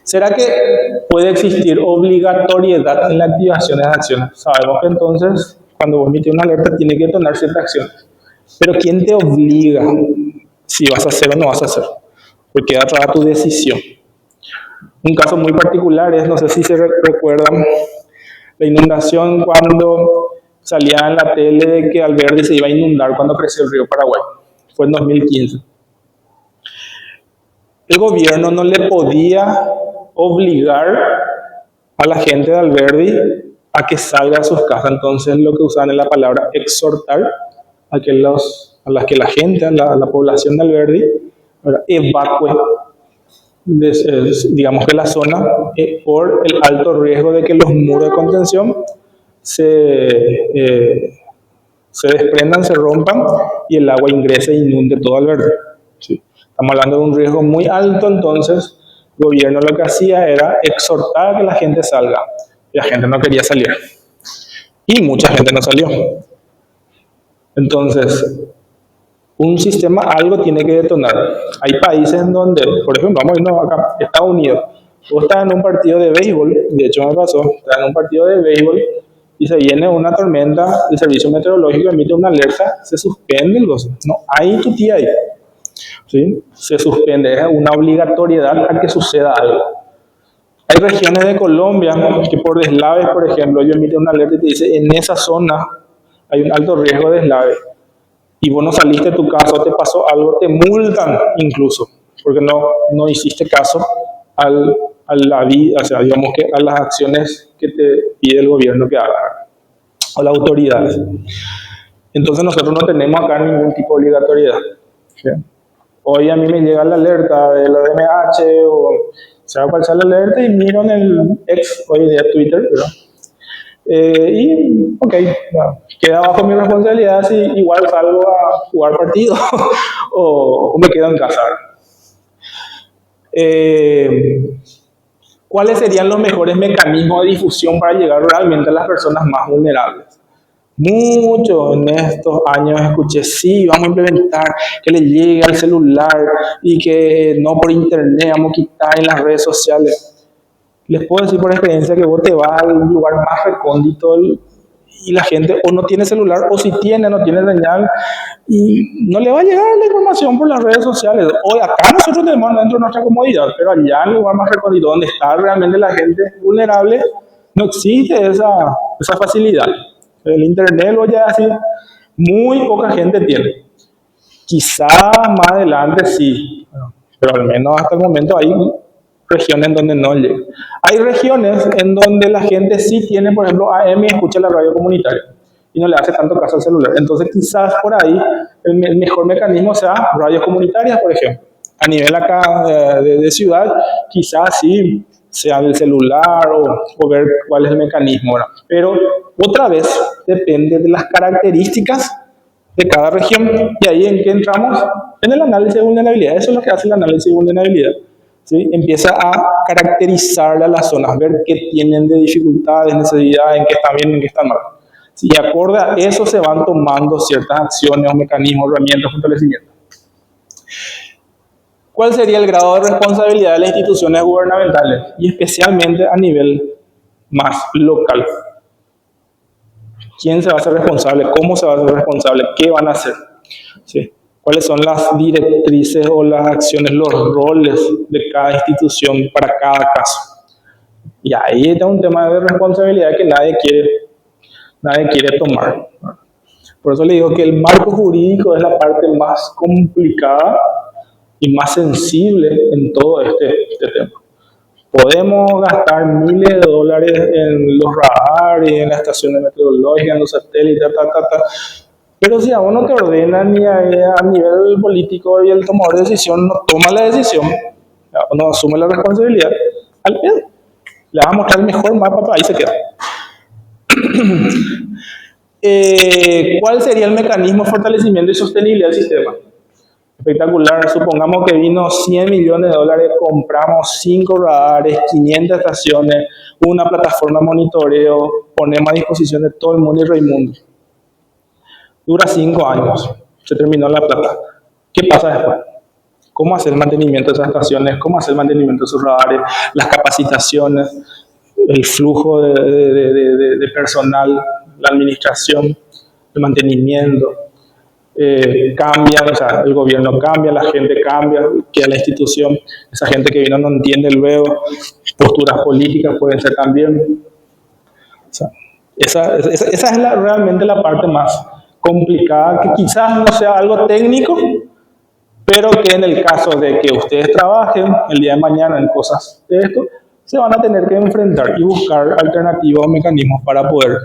¿Será que puede existir obligatoriedad en la activación de acciones? Sabemos que entonces, cuando vos emites una alerta, tiene que tomar ciertas acciones. Pero ¿quién te obliga si vas a hacer o no vas a hacer? Porque da toda tu decisión. Un caso muy particular es, no sé si se recuerdan, la inundación cuando salía en la tele de que Alberdi se iba a inundar cuando creció el río Paraguay. Fue en 2015. El gobierno no le podía obligar a la gente de Alberdi a que salga de sus casas. Entonces lo que usaban es la palabra exhortar a que la gente, a la población de Alberdi, evacue, digamos que la zona, por el alto riesgo de que los muros de contención se desprendan, se rompan y el agua ingrese e inunde todo Alberdi. ¿Sí? Estamos hablando de un riesgo muy alto, entonces el gobierno lo que hacía era exhortar a que la gente salga. Y la gente no quería salir. Y mucha gente no salió. Entonces, un sistema algo tiene que detonar. Hay países en donde, por ejemplo, vamos a irnos acá, Estados Unidos. Vos estás en un partido de béisbol, de hecho me pasó, estás en un partido de béisbol y se viene una tormenta, el servicio meteorológico emite una alerta, se suspende el gozo. No hay tu tía ahí. ¿Sí? Se suspende, es una obligatoriedad a que suceda algo. Hay regiones de Colombia que por deslaves, por ejemplo, ellos emiten una alerta y te dice, en esa zona hay un alto riesgo de deslave. Y vos no saliste de tu casa o te pasó algo, te multan incluso, porque no hiciste caso a digamos que a las acciones que te pide el gobierno que haga, o la autoridad. Entonces nosotros no tenemos acá ningún tipo de obligatoriedad. ¿Sí? Hoy a mí me llega la alerta de la DMH o sea cual sea la alerta y miro en el ex, hoy día Twitter, ¿verdad? Y, ok, bueno, queda bajo mi responsabilidad si igual salgo a jugar partido o me quedo en casa. ¿Cuáles serían los mejores mecanismos de difusión para llegar realmente a las personas más vulnerables? Mucho en estos años escuché, sí, vamos a implementar que le llegue al celular y que no por internet, vamos a quitar en las redes sociales. Les puedo decir por experiencia que vos te vas al lugar más recóndito y la gente o no tiene celular o si tiene, no tiene señal y no le va a llegar la información por las redes sociales. Hoy acá nosotros tenemos dentro de nuestra comodidad, pero allá en el lugar más recóndito donde está realmente la gente vulnerable no existe esa facilidad. El internet lo ya así, muy poca gente tiene. Quizá más adelante sí, pero al menos hasta el momento hay regiones en donde no llega. Hay regiones en donde la gente sí tiene, por ejemplo, AM y escucha la radio comunitaria y no le hace tanto caso al celular. Entonces quizás por ahí el mejor mecanismo sea radios comunitarias, por ejemplo. A nivel acá de ciudad, quizás sí sea del celular o ver cuál es el mecanismo, ¿verdad? Pero otra vez depende de las características de cada región. Y ahí en qué entramos, en el análisis de vulnerabilidad. Eso es lo que hace el análisis de vulnerabilidad. ¿Sí? Empieza a caracterizar a las zonas, ver qué tienen de dificultades, necesidades, en qué están bien, en qué están mal. ¿Sí? Y acorde a eso se van tomando ciertas acciones, mecanismos, herramientas, fortalecimientos. ¿Cuál sería el grado de responsabilidad de las instituciones gubernamentales? Y especialmente a nivel más local. ¿Quién se va a hacer responsable? ¿Cómo se va a hacer responsable? ¿Qué van a hacer? ¿Sí? ¿Cuáles son las directrices o las acciones, los roles de cada institución para cada caso? Y ahí está un tema de responsabilidad que nadie quiere tomar. Por eso le digo que el marco jurídico es la parte más complicada y más sensible en todo este tema. Podemos gastar miles de dólares en los radares, en las estaciones meteorológicas, en los satélites, pero si a uno te ordenan y a nivel político y el tomador de decisión no toma la decisión, no asume la responsabilidad, al pedo. Le vas a mostrar el mejor mapa, ahí se queda. ¿Cuál sería el mecanismo de fortalecimiento y sostenibilidad del sistema? Espectacular. Supongamos que vino 100 millones de dólares, compramos 5 radares, 500 estaciones, una plataforma de monitoreo, ponemos a disposición de todo el mundo y Raimundo. Dura 5 años, se terminó la plata. ¿Qué pasa después? ¿Cómo hacer el mantenimiento de esas estaciones? ¿Cómo hacer el mantenimiento de sus radares? Las capacitaciones, el flujo de personal, la administración, el mantenimiento. Cambian, o sea, el gobierno cambia, la gente cambia, queda la institución, esa gente que vino no entiende luego, posturas políticas pueden ser también. O sea, esa es realmente la parte más complicada, que quizás no sea algo técnico, pero que en el caso de que ustedes trabajen el día de mañana en cosas de esto, se van a tener que enfrentar y buscar alternativas o mecanismos para poder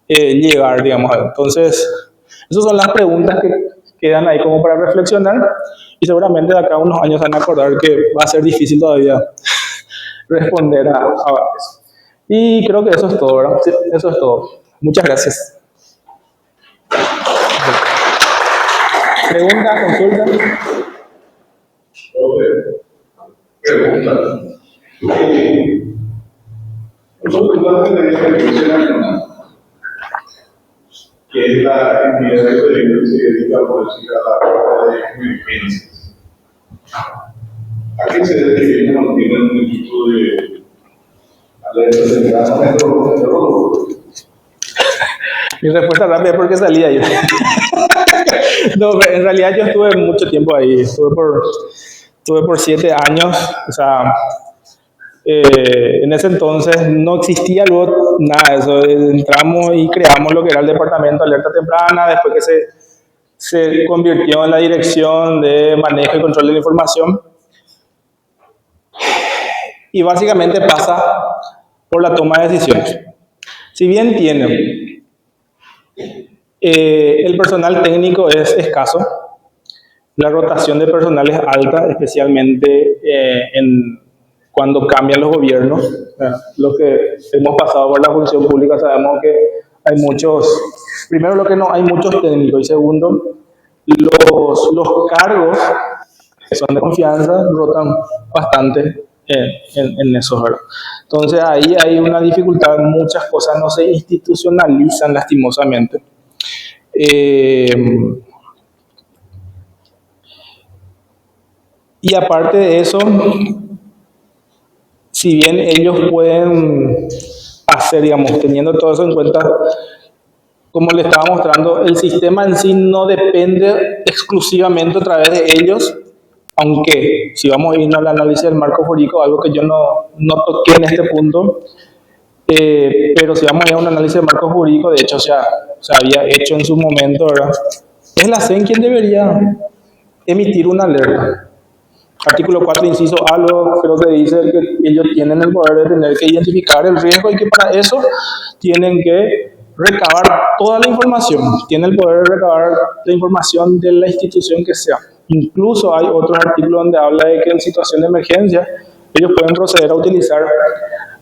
llegar, digamos. Entonces, esas son las preguntas que quedan ahí como para reflexionar y seguramente de acá a unos años van a acordar que va a ser difícil todavía responder a eso. Y creo que eso es todo, ¿verdad? Sí, eso es todo. Muchas gracias. ¿Pregunta, consulta? Pregunta. Nosotros vamos a tener la Comisión Nacional, que es la entidad de gobierno que se dedica a producir a la parte de emergencias. ¿A qué se debe que ellos no tienen un equipo de alerta temprana meteorológico? Mi respuesta rápida es porque salí ahí. No, en realidad yo estuve mucho tiempo ahí, estuve por 7 años, o sea, en ese entonces no existía luego nada de eso, entramos y creamos lo que era el Departamento de Alerta Temprana, después que se convirtió en la Dirección de Manejo y Control de la Información, y básicamente pasa por la toma de decisiones. Si bien tiene el personal técnico es escaso, la rotación de personal es alta, especialmente cuando cambian los gobiernos. Los que hemos pasado por la función pública sabemos que hay primero hay muchos técnicos, y segundo, los cargos que son de confianza rotan bastante en eso, ¿verdad? Entonces ahí hay una dificultad, muchas cosas no se institucionalizan lastimosamente. Y aparte de eso, si bien ellos pueden hacer, digamos, teniendo todo eso en cuenta, como les estaba mostrando, el sistema en sí no depende exclusivamente a través de ellos, aunque si vamos a irnos al análisis del marco jurídico, algo que yo no toqué en este punto, pero si vamos a ir a un análisis del marco jurídico, de hecho se había hecho en su momento, ¿verdad? Es la CEN quien debería emitir una alerta. Artículo 4, inciso A, creo que dice que ellos tienen el poder de tener que identificar el riesgo y que para eso tienen que recabar toda la información. Tienen el poder de recabar la información de la institución que sea. Incluso hay otros artículos donde habla de que en situación de emergencia ellos pueden proceder a utilizar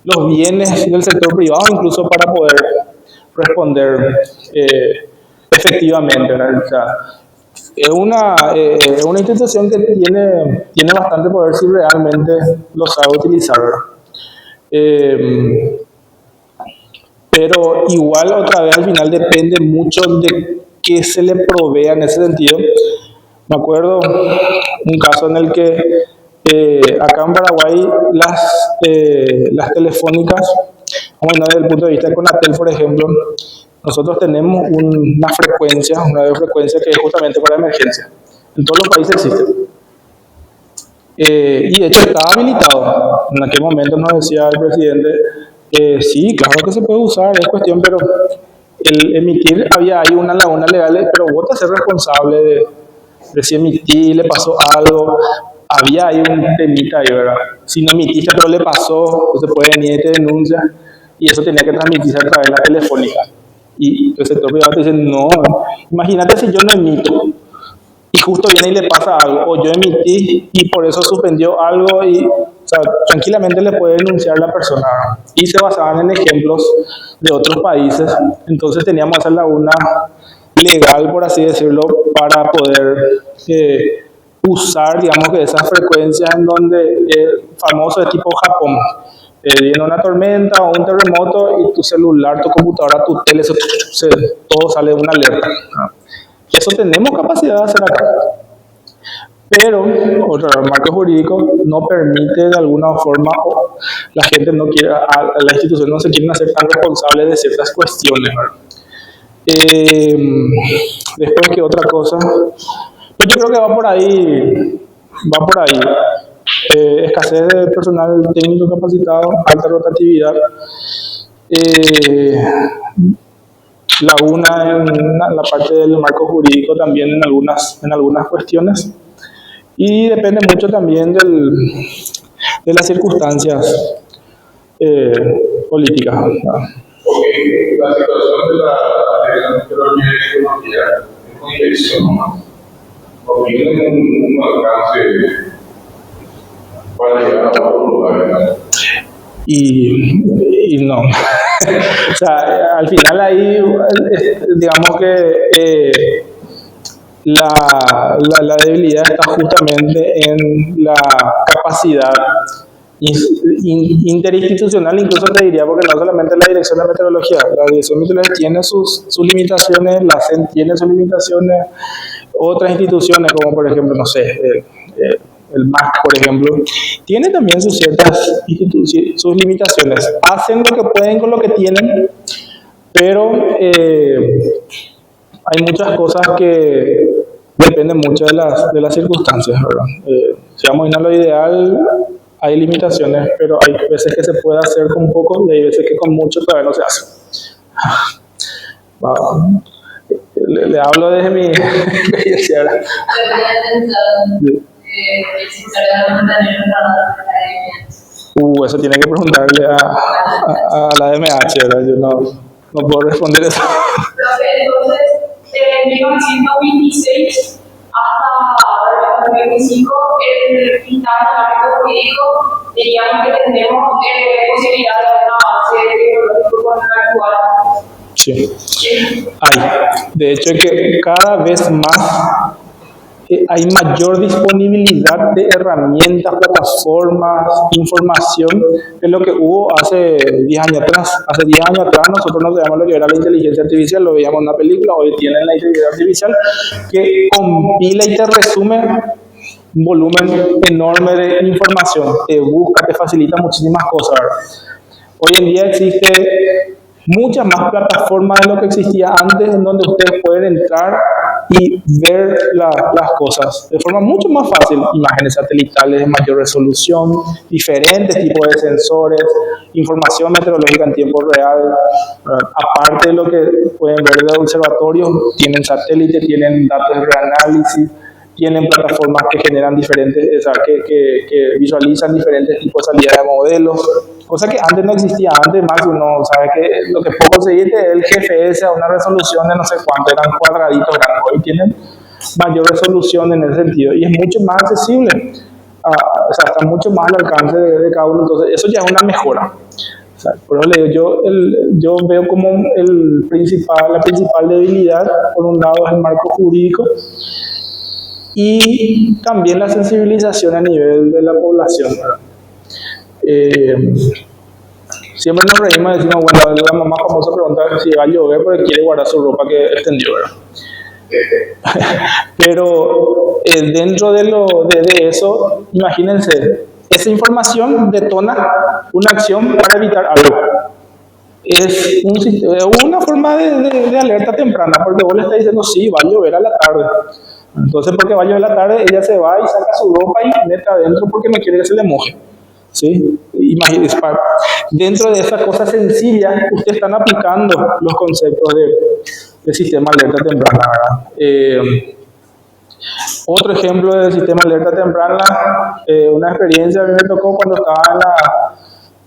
los bienes del sector privado incluso para poder responder efectivamente, ¿verdad? O sea, es una institución que tiene bastante poder si realmente lo sabe utilizar, pero igual otra vez al final depende mucho de qué se le provea en ese sentido. Me acuerdo un caso en el que acá en Paraguay las telefónicas, bueno, desde el punto de vista de Conatel, por ejemplo, nosotros tenemos una radiofrecuencia que es justamente para emergencia. En todos los países existe. Y de hecho está habilitado. En aquel momento nos decía el presidente, sí, claro que se puede usar, es cuestión, pero el emitir, había ahí una laguna legal, pero vos te haces responsable de si emití, le pasó algo. Había ahí un temita ahí, ¿verdad? Si no emitiste, pero le pasó, se puede venir y te denuncia. Y eso tenía que transmitirse a través de la telefónica. Y el sector privado te dice, no, imagínate si yo no emito y justo viene y le pasa algo, o yo emití y por eso suspendió algo, y sea, tranquilamente le puede denunciar a la persona, ¿verdad? Y se basaban en ejemplos de otros países. Entonces teníamos esa laguna legal, por así decirlo, para poder usar, digamos, que esas frecuencias en donde famoso de tipo Japón, viene una tormenta o un terremoto y tu celular, tu computadora, tu tele, todo sale de una alerta. Eso tenemos capacidad de hacer acá. Pero otro marco jurídico no permite de alguna forma, o la gente no quiere, la institución no se quieren hacer tan responsables de ciertas cuestiones, ¿verdad? Después, ¿qué otra cosa? Pues yo creo que va por ahí, escasez de personal técnico capacitado, alta rotatividad, laguna en la parte del marco jurídico también en algunas cuestiones, y depende mucho también de las circunstancias políticas, ¿no? Porque la situación de la meteorología y economía es una dirección nomás. No tienen un alcance para llegar a otros lugares. Y no. O sea, al final ahí, digamos que la debilidad está justamente en la capacidad interinstitucional, incluso te diría, porque no solamente la Dirección de Meteorología, la Dirección de Meteorología tiene sus limitaciones, la CEN tiene sus limitaciones, otras instituciones como por ejemplo, no sé, el MAC, por ejemplo, tiene también sus ciertas sus limitaciones, hacen lo que pueden con lo que tienen, pero hay muchas cosas que dependen mucho de las circunstancias, ¿verdad? Si vamos a ir a lo ideal, hay limitaciones, pero hay veces que se puede hacer con poco y hay veces que con mucho todavía no se hace. Le hablo desde mi experiencia. Eso tiene que preguntarle a la DMH, ¿verdad? Yo no puedo responder eso. Entonces, de 1926 hasta 2025, el pintado del jurídico, diríamos que tenemos posibilidad de un avance tecnológico con el actual. Sí, hay. De hecho, que cada vez más hay mayor disponibilidad de herramientas, plataformas, información de lo que hubo hace 10 años atrás. Hace 10 años atrás nosotros no sabíamos lo que era la inteligencia artificial, lo veíamos en una película, hoy tienen la inteligencia artificial que compila y te resume un volumen enorme de información, te busca, te facilita muchísimas cosas, ¿verdad? Hoy en día existe muchas más plataformas de lo que existía antes, en donde ustedes pueden entrar y ver las cosas de forma mucho más fácil. Imágenes satelitales de mayor resolución, diferentes tipos de sensores, información meteorológica en tiempo real. Aparte de lo que pueden ver de observatorios, tienen satélites, tienen datos de reanálisis, tienen plataformas que generan diferentes, o sea, que visualizan diferentes tipos de salida de modelos, cosa que antes no existía. Antes más uno sabe que lo que puedo conseguir es el GPS a una resolución de no sé cuánto, eran cuadraditos grandes. Hoy tienen mayor resolución en ese sentido y es mucho más accesible, o sea, está mucho más al alcance de cada uno. Entonces eso ya es una mejora. O sea, por eso le digo, yo veo como la principal debilidad, por un lado, es el marco jurídico, y también la sensibilización a nivel de la población, ¿verdad? Siempre nos reímos y decimos, bueno, la mamá famosa pregunta si va a llover porque quiere guardar su ropa que extendió, ¿verdad? Pero dentro de eso, imagínense, esa información detona una acción para evitar algo. Es una forma de alerta temprana, porque vos le estás diciendo, sí, va a llover a la tarde. Entonces, porque va a llover a la tarde, ella se va y saca su ropa y mete adentro porque no quiere que se le moje. ¿Sí? Imagínense, dentro de esa cosa sencilla, ustedes están aplicando los conceptos del sistema alerta temprana, ¿verdad? Otro ejemplo del sistema alerta temprana, una experiencia a mí me tocó cuando estaba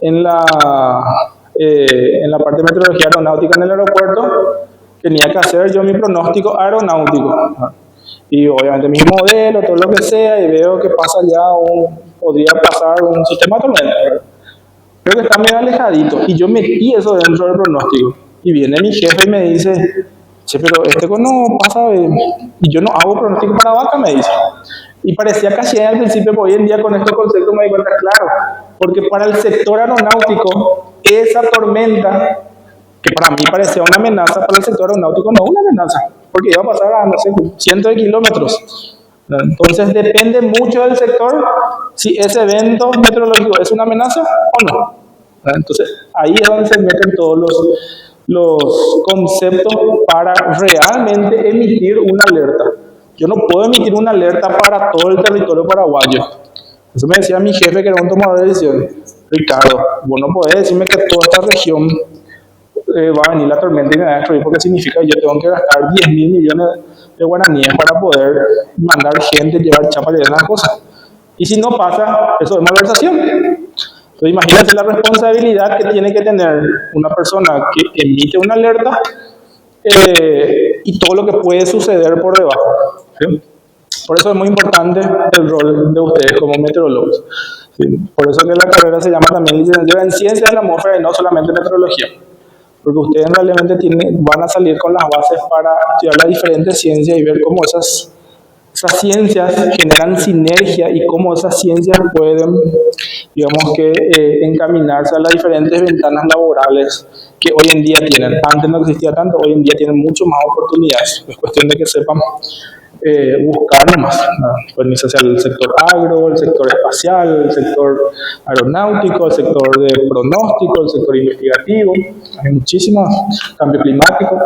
en la parte de meteorología aeronáutica en el aeropuerto. Tenía que hacer yo mi pronóstico aeronáutico, ¿verdad? Y obviamente mi modelo, todo lo que sea, y veo que pasa ya podría pasar un sistema de tormenta, ¿verdad? Creo que está medio alejadito. Y yo metí eso dentro del pronóstico. Y viene mi jefe y me dice, che, pero no pasa, y yo no hago pronóstico para vaca, me dice. Y parecía casi al principio, pero hoy en día con estos conceptos me di cuenta, claro, porque para el sector aeronáutico, esa tormenta, que para mí parecía una amenaza, para el sector aeronáutico no una amenaza, porque iba a pasar a, no sé, cientos de kilómetros. Entonces depende mucho del sector si ese evento meteorológico es una amenaza o no. Entonces ahí es donde se meten todos los conceptos para realmente emitir una alerta. Yo no puedo emitir una alerta para todo el territorio paraguayo. Eso me decía mi jefe, que era un tomador de decisión. Ricardo, vos no podés decirme que toda esta región va a venir la tormenta y me va a destruir, porque significa que yo tengo que gastar 10.000 millones de guaraníes para poder mandar gente, llevar chapas y esas cosas. Y si no pasa, eso es malversación. Entonces imagínense la responsabilidad que tiene que tener una persona que emite una alerta y todo lo que puede suceder por debajo. ¿Sí? Por eso es muy importante el rol de ustedes como meteorólogos. ¿Sí? Por eso que la carrera se llama también licenciatura en Ciencias de la Atmósfera y no solamente meteorología. Porque ustedes realmente van a salir con las bases para estudiar las diferentes ciencias y ver cómo esas ciencias generan sinergia y cómo esas ciencias pueden, digamos que, encaminarse a las diferentes ventanas laborales que hoy en día tienen. Antes no existía tanto, hoy en día tienen mucho más oportunidades. Es cuestión de que sepan buscar nomás, ¿no? Pues hacia el sector agro, el sector espacial, el sector aeronáutico, el sector de pronóstico, el sector investigativo. Hay muchísimos, cambio climático.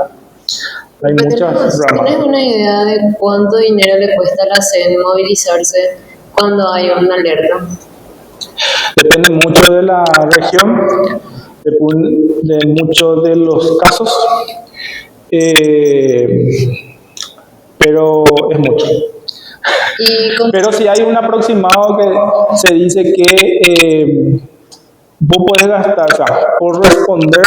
Hay muchas ramas. ¿Tienes una idea de cuánto dinero le cuesta a la CEN movilizarse cuando hay una alerta? Depende mucho de la región, de muchos de los casos, pero es mucho. Pero si hay un aproximado que se dice que vos podés gastar, o sea, por responder,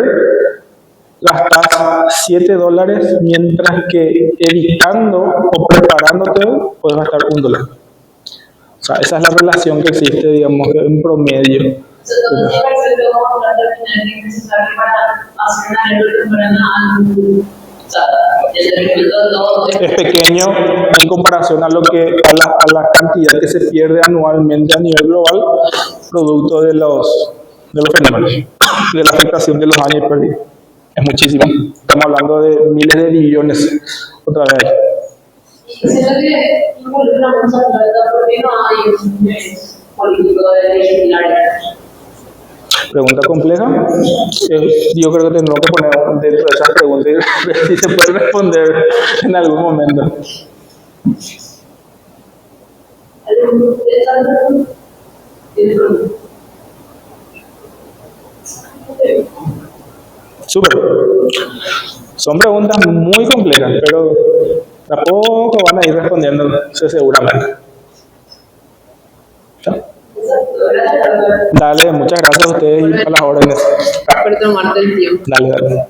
gastas $7, mientras que editando o preparándote puedes gastar $1. O sea, esa es la relación que existe, digamos, que en promedio. Entonces, es necesario para hacer una alerta temprana. Es pequeño en comparación a la cantidad que se pierde anualmente a nivel global, producto de los fenómenos, de la afectación de los años perdidos. Es muchísimo. Estamos hablando de miles de billones otra vez. Siento que involucra mucha plata porque no hay un interés político de legislar. Pregunta compleja. Yo creo que tendremos que poner dentro de esas preguntas y ver si se puede responder en algún momento. Súper. Son preguntas muy complejas, pero tampoco van a ir respondiendo seguramente. Dale, muchas gracias a ustedes y a las órdenes. Por tomarte el tiempo. Dale.